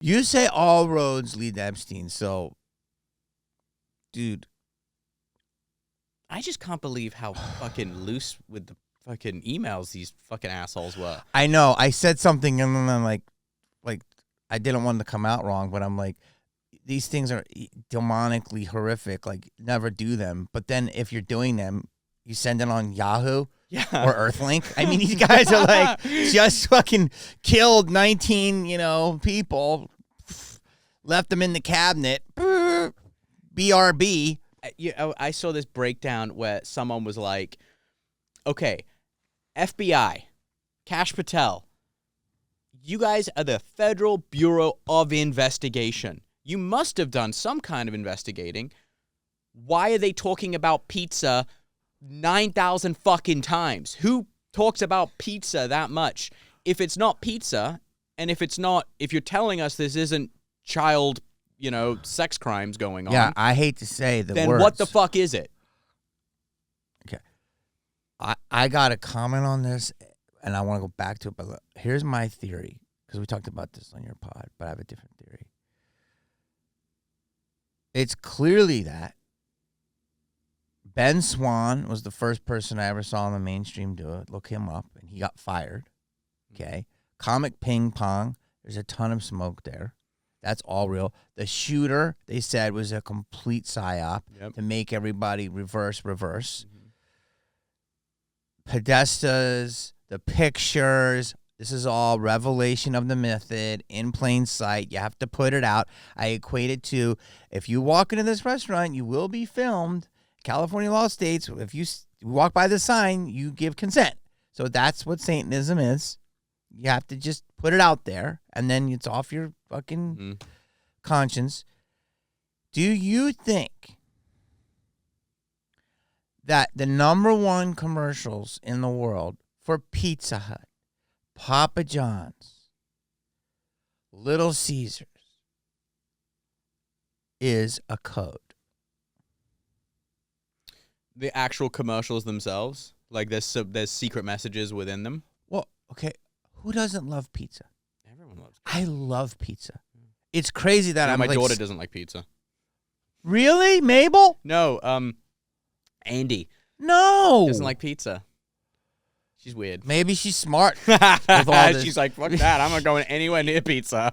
You say all roads lead to Epstein, so, dude. I just can't believe how fucking loose with the fucking emails these fucking assholes were. I know. I said something, and then I'm like, I didn't want to come out wrong, but I'm like, these things are demonically horrific. Like, never do them. But then if you're doing them, you send it on Yahoo or Earthlink. I mean, these guys are like, just fucking killed 19, people, left them in the cabinet. BRB. I saw this breakdown where someone was like, okay, FBI, Kash Patel, you guys are the Federal Bureau of Investigation. You must have done some kind of investigating. Why are they talking about pizza 9,000 fucking times? Who talks about pizza that much? If it's not pizza, and if you're telling us this isn't child, sex crimes going on. Yeah, I hate to say the then words. What the fuck is it? Okay. I got a comment on this, and I want to go back to it, but look, here's my theory, because we talked about this on your pod, but I have a different theory. It's clearly that Ben Swan was the first person I ever saw in the mainstream do it. Look him up, and he got fired. Okay. Comic Ping Pong, there's a ton of smoke there. That's all real. The shooter, they said, was a complete psyop to make everybody reverse. Mm-hmm. Podestas, the pictures, this is all revelation of the method in plain sight. You have to put it out. I equate it to, if you walk into this restaurant, you will be filmed. California law states, if you walk by the sign, you give consent. So that's what Satanism is. You have to just put it out there, and then it's off your fucking conscience. Do you think that the number one commercials in the world for Pizza Hut, Papa John's, Little Caesars is a code? The actual commercials themselves? Like there's secret messages within them? Well, okay. Who doesn't love pizza? Everyone loves pizza. I love pizza. It's crazy that my daughter doesn't like pizza. Really? Mabel? No, Andy. No. Doesn't like pizza. She's weird. Maybe she's smart. With all this. She's like, fuck that. I'm not going anywhere near pizza.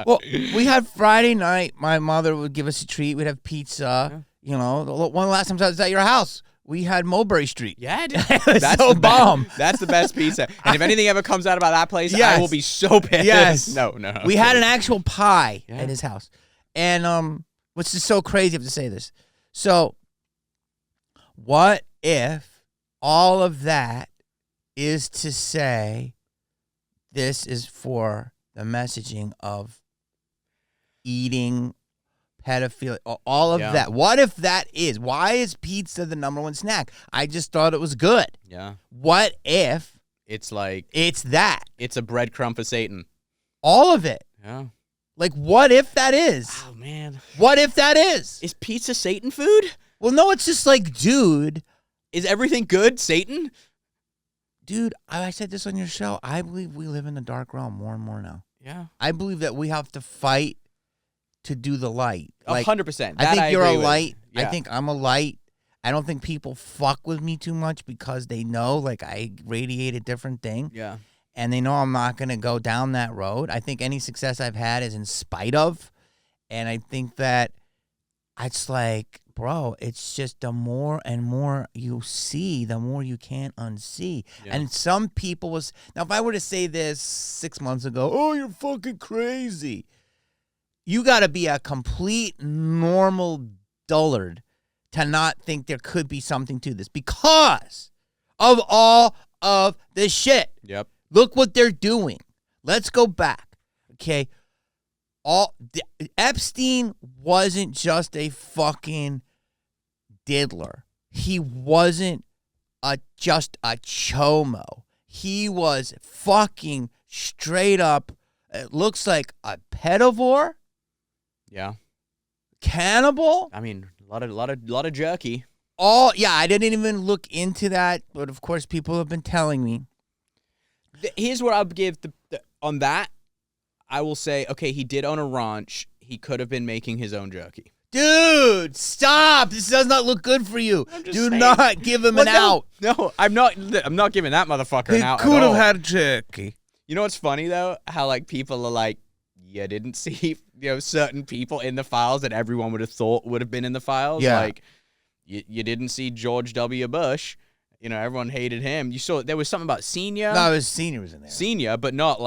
Well, we had Friday night. My mother would give us a treat. We'd have pizza. Yeah. One last time I was at your house, we had Mulberry Street. Yeah, dude. That's so bomb. That's the best pizza. And if anything ever comes out about that place, I will be so pissed. Yes. No. We had an actual pie at his house. And which is so crazy I have to say this. So, what if all of that is to say this is for the messaging of eating, pedophilia, all of that? What if that is? Why is pizza the number one snack? I just thought it was good. Yeah. What if it's like it's that? It's a breadcrumb for Satan. All of it. Yeah. Like, what if that is? Oh, man. What if that is? Is pizza Satan food? Well, no, it's just like, dude. Is everything good Satan? Dude, I said this on your show. I believe we live in the dark realm more and more now. Yeah. I believe that we have to fight to do the light. 100%. I think you're a light. Yeah. I think I'm a light. I don't think people fuck with me too much because they know, like, I radiate a different thing. Yeah. And they know I'm not going to go down that road. I think any success I've had is in spite of. And I think that it's like, bro, it's just the more and more you see, the more you can't unsee. Yeah. And some people was... Now, if I were to say this 6 months ago, oh, you're fucking crazy. You got to be a complete normal dullard to not think there could be something to this because of all of this shit. Yep. Look what they're doing. Let's go back. Okay. Epstein wasn't just a fucking diddler. He wasn't just a chomo. He was fucking straight up, it looks like a pedivore. Yeah. Cannibal. I mean, a lot of jerky. I didn't even look into that, but of course people have been telling me. Here's what I'll give on that. I will say, okay, he did own a ranch. He could have been making his own jerky. Dude, stop! This does not look good for you. I'm just Do saying. not give him an out. No, I'm not giving that motherfucker He an out. could at have all. had jerky. You know what's funny though? How like people are like, you didn't see certain people in the files that everyone would have thought would have been in the files. Yeah. Like you didn't see George W. Bush. Everyone hated him. You saw there was something about Senior. No, his senior was in there. Senior, but not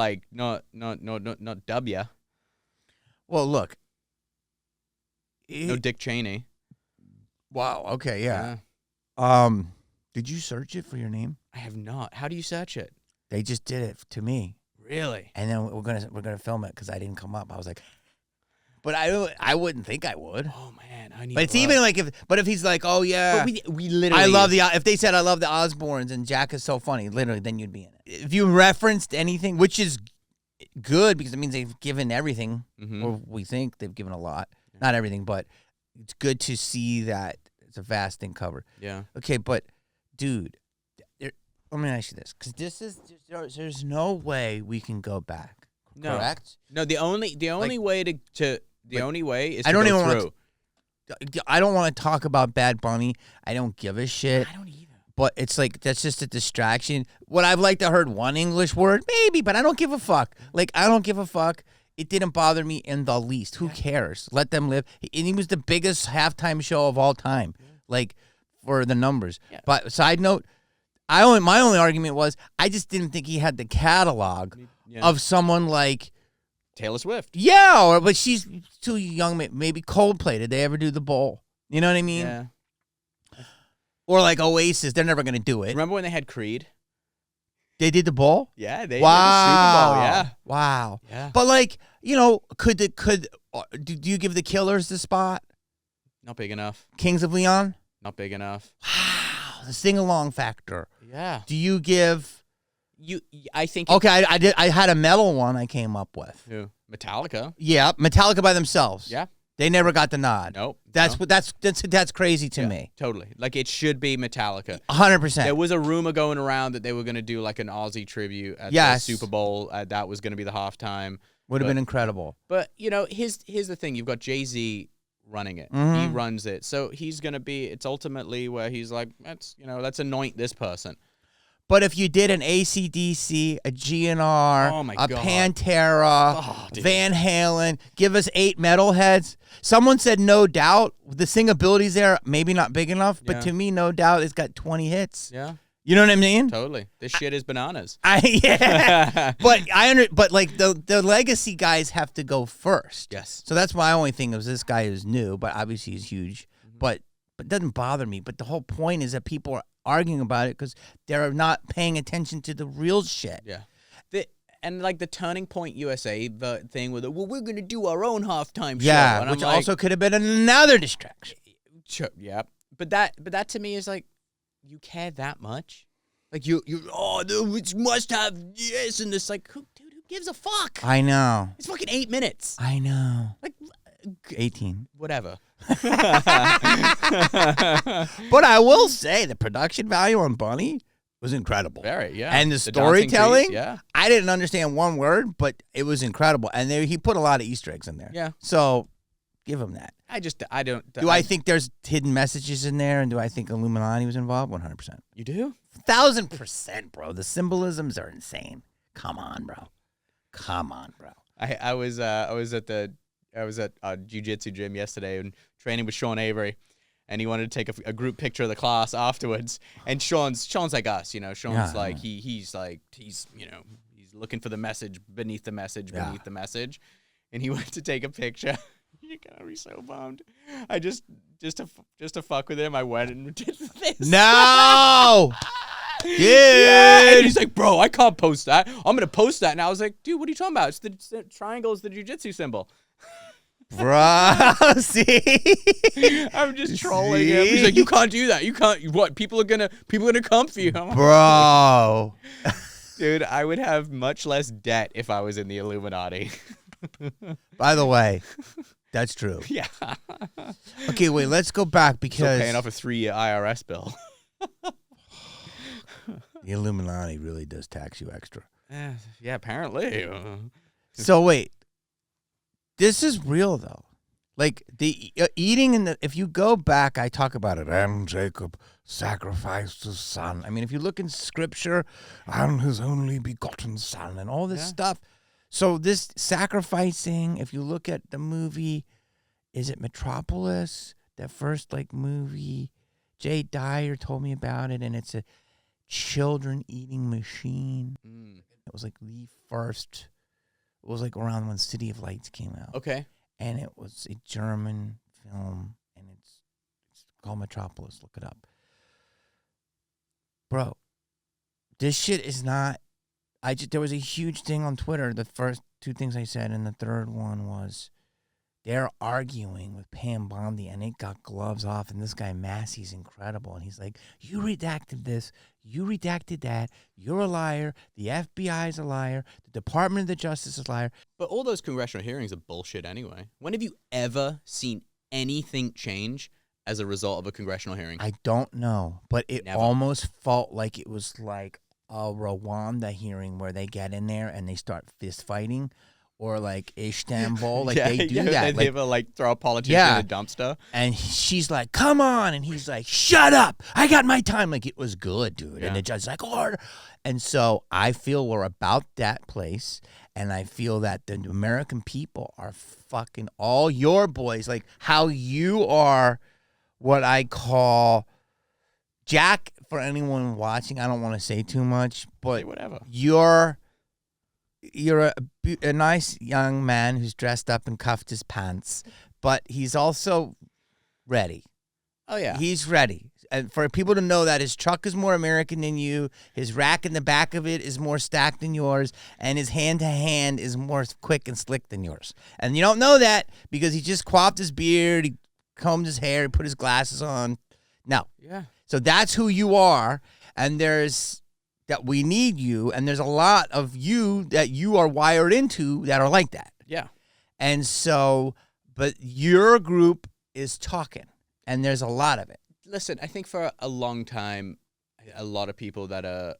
W. Well, look. No Dick Cheney. Wow. Okay. Yeah. Did you search it for your name? I have not. How do you search it? They just did it to me, Really? and then we're gonna film it because I didn't come up. I was like, but I wouldn't think I would. Oh man, I need. But it's even like if he's like, oh yeah, But we literally. I love if they said I love the Osbournes and Jack is so funny, literally, then you'd be in it. If you referenced anything, which is good because it means they've given everything, or we think they've given a lot. Not everything, but it's good to see that it's a vast thing covered. Yeah. Okay, but dude, let me ask you this, because there's no way we can go back. No. Correct? No. The only way only way is to I don't go even through. I don't want to talk about Bad Bunny. I don't give a shit. I don't either. But it's like that's just a distraction. Would I've liked to heard one English word? Maybe, but I don't give a fuck. Like I don't give a fuck. It didn't bother me in the least. Who cares? Let them live. And he was the biggest halftime show of all time, like for the numbers. Yeah. But side note, my only argument was I just didn't think he had the catalog of someone like Taylor Swift. Yeah, but she's too young. Maybe Coldplay. Did they ever do the bowl? You know what I mean? Yeah. Or like Oasis. They're never gonna do it. Remember when they had Creed? They did the bowl? Yeah, they did the Super Bowl, yeah. Wow. Yeah. But like, do you give the Killers the spot? Not big enough. Kings of Leon? Not big enough. Wow. The sing-along factor. Yeah. Do you give I think Okay, I had a metal one I came up with. Who? Metallica. Yeah, Metallica by themselves. Yeah. They never got the nod. Nope. That's crazy to me. Totally. Like it should be Metallica. 100%. There was a rumor going around that they were going to do like an Aussie tribute at the Super Bowl. That was going to be the halftime. Would have been incredible. But here's the thing: you've got Jay-Z running it. He runs it, so he's going to be. It's ultimately where he's like, let's anoint this person. But if you did an AC/DC, a GNR, Oh my a God. Pantera, Van Halen, give us 8 metalheads. Someone said No Doubt. The singability's there, maybe not big enough, but to me, No Doubt has got 20 hits. Yeah. You know what I mean? Totally. This shit is bananas. But like the legacy guys have to go first. Yes. So that's my only thing is this guy is new, but obviously he's huge. But it doesn't bother me. But the whole point is that people are arguing about it because they're not paying attention to the real shit. Yeah. And like the Turning Point USA, the thing with we're going to do our own halftime show. Yeah, And which I'm like, also could have been another distraction. Sure, yeah. But that to me is like, you care that much? Like it must have this and this. Like, dude, who gives a fuck? I know. It's fucking 8 minutes. I know. Like 18. Whatever. But I will say the production value on Bunny was incredible. Very, yeah. And the dancing storytelling, trees, yeah. I didn't understand one word, but it was incredible. And he put a lot of Easter eggs in there. Yeah. So give him that. I don't. Do I think there's hidden messages in there? And do I think Illuminati was involved? 100%. You do? 1,000%, bro. The symbolisms are insane. Come on, bro. I was at a jiu-jitsu gym yesterday and training with Sean Avery, and he wanted to take a group picture of the class afterwards. And Sean's like us, Sean's like he's looking for the message beneath the message beneath the message, and he went to take a picture. You're gonna be so bummed. I just to fuck with him, I went and did this. No. Dude. Yeah. And he's like, bro, I can't post that. I'm gonna post that. And I was like, dude, what are you talking about? It's the triangle is the jiu-jitsu symbol. Bro, see? I'm just trolling him. He's like, you can't do that. You can't. What? People are gonna come for you. I'm like, bro. Dude, I would have much less debt if I was in the Illuminati. By the way, that's true. Yeah. Okay, wait. Let's go back because Still paying off a 3-year IRS bill. the Illuminati really does tax you extra. Yeah, apparently. So wait, this is real though. Like the eating in the. If you go back, I talk about it. And Jacob sacrificed his son. I mean, if you look in scripture, and his only begotten son, and all this stuff. So this sacrificing. If you look at the movie, is it Metropolis? That first like movie, Jay Dyer told me about it, and it's a children eating machine. It was like the first. It was like around when City of Lights came out. Okay. And it was a German film, and it's called Metropolis. Look it up. Bro, this shit is not... There was a huge thing on Twitter, the first two things I said, and the third one was they're arguing with Pam Bondi, and it got gloves off, and this guy Massey's incredible, and he's like, you redacted this, you redacted that, you're a liar, the FBI is a liar, the Department of the Justice is a liar. But all those congressional hearings are bullshit anyway. When have you ever seen anything change as a result of a congressional hearing? I don't know, but it Never. almost felt like it was like a Rwanda hearing where they get in there and they start fist fighting. Or like Istanbul, like they do that. They ever like throw a politician in a dumpster. And she's like, come on. And he's like, shut up. I got my time. Like, it was good, dude. And the judge's like, order. And so I feel we're about that place. And I feel that the American people are fucking all your boys. Like how you are what I call Jack, for anyone watching, I don't want to say too much, but whatever. You're a nice young man who's dressed up and cuffed his pants, but he's also ready. Oh, yeah. He's ready. And for people to know that his truck is more American than you, his rack in the back of it is more stacked than yours, and his hand-to-hand is more quick and slick than yours. And you don't know that because he just coiffed his beard, he combed his hair, he put his glasses on. No. Yeah. So that's who you are, and there's... that we need you, and there's a lot of you that you are wired into that are like that. Yeah. And so, but your group is talking, and there's a lot of it. Listen, I think for a long time, a lot of people that are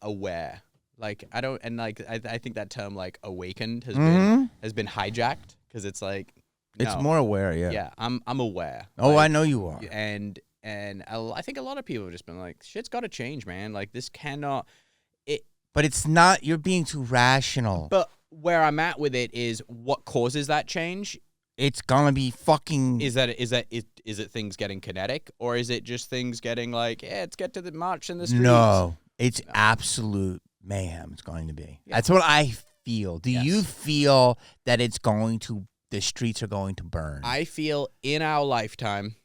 aware, like I think that term like awakened has been hijacked because it's like it's more aware, yeah. Yeah, I'm aware. Oh, like, I know you are. And I think a lot of people have just been like, shit's got to change, man. Like, this cannot... But it's not... You're being too rational. But where I'm at with it is what causes that change. It's gonna be fucking... Is it things getting kinetic? Or is it just things getting like, let's get to the march in the streets? No. It's absolute mayhem it's going to be. Yeah. That's what I feel. Do you feel that it's going to... The streets are going to burn? I feel in our lifetime...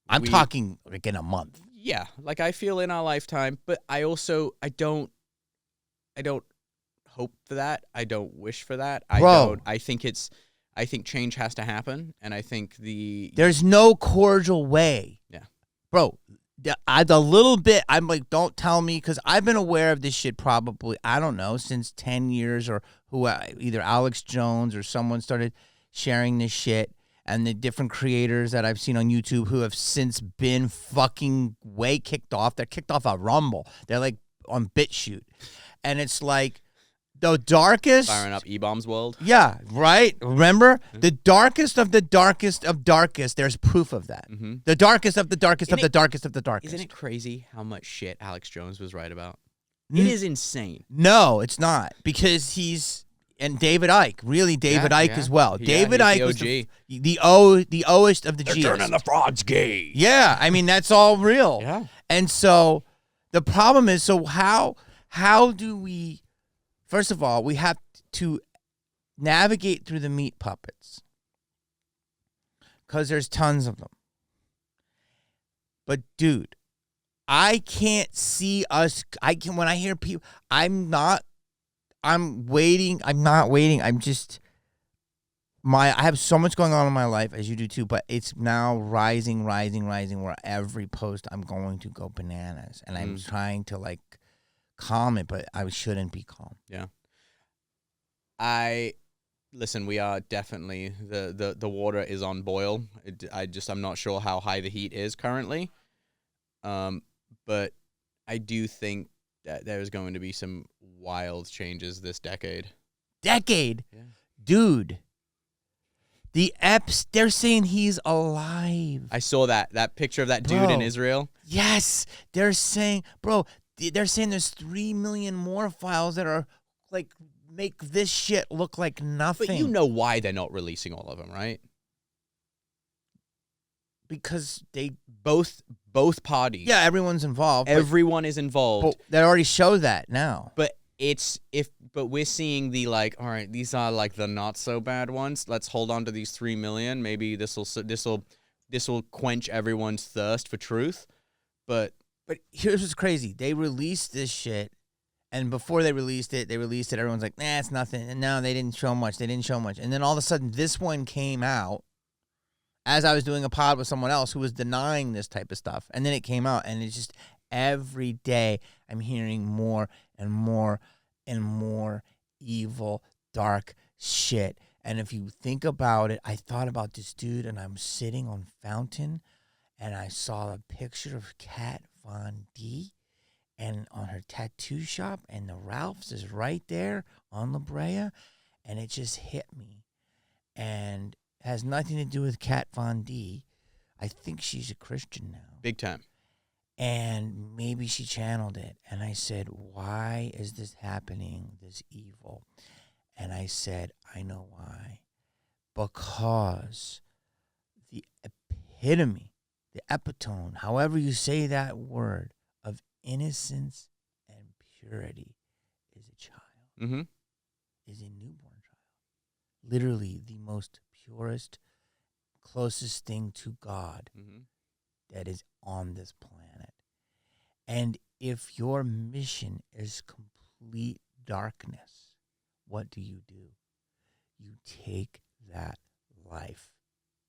I'm talking like in a month. Yeah, like I feel in our lifetime, but I don't hope for that. I don't wish for that. I think change has to happen, and I think there's no cordial way. Yeah, bro. The little bit I'm like, don't tell me, because I've been aware of this shit probably, I don't know, since 10 years or either Alex Jones or someone started sharing this shit. And the different creators that I've seen on YouTube who have since been fucking way kicked off. They're kicked off at Rumble. They're like on BitChute. And it's like the darkest. Firing up E-Bomb's world. Yeah, right? Remember? The darkest of the darkest of darkest. There's proof of that. Mm-hmm. The darkest of the darkest of the darkest of the darkest. Isn't it crazy how much shit Alex Jones was right about? It is insane. No, it's not. Because he's... And David Icke, really David Icke as well. David Icke was the oest of the G's. They're turning the frauds gay. Yeah, I mean, that's all real. Yeah. And so the problem is, so how do we, first of all, we have to navigate through the meat puppets because there's tons of them. But dude, I can't see us, when I hear people, I'm waiting. I'm not waiting. I have so much going on in my life, as you do too, but it's now rising, where every post I'm going to go bananas. And I'm trying to like calm it, but I shouldn't be calm. Yeah. Listen, we are definitely, the water is on boil. I'm not sure how high the heat is currently. But I do think that there's going to be some wild changes this decade. Decade, Yeah. dude. They're saying he's alive. I saw that picture of that dude in Bro. Israel. Yes, they're saying, bro. They're saying there's 3 million more files that are like make this shit look like nothing. But you know why they're not releasing all of them, right? Because they Both parties. yeah, everyone's involved. Everyone is involved. But they already show that now. But we're seeing the like, all right, these are like the not so bad ones. Let's hold on to these 3 million. Maybe this will quench everyone's thirst for truth. But here's what's crazy. They released this shit, and before they released it, everyone's like, nah, it's nothing. And no, they didn't show much. And then all of a sudden, this one came out as I was doing a pod with someone else who was denying this type of stuff. And then it came out, and it's just every day I'm hearing more and more and more evil, dark shit. And if you think about it, I thought about this dude, and I'm sitting on Fountain, and I saw a picture of Kat Von D, and on her tattoo shop, and the Ralph's is right there on La Brea, and it just hit me. And it has nothing to do with Kat Von D. I think she's a Christian now. big time. And maybe she channeled it. And I said, why is this happening, this evil? And I said, I know why. Because the epitome, the epitome, however you say that word, of innocence and purity is a child, Mm-hmm. is a newborn child. Literally the most purest, closest thing to God that is on this planet. And if your mission is complete darkness, what do? You take that life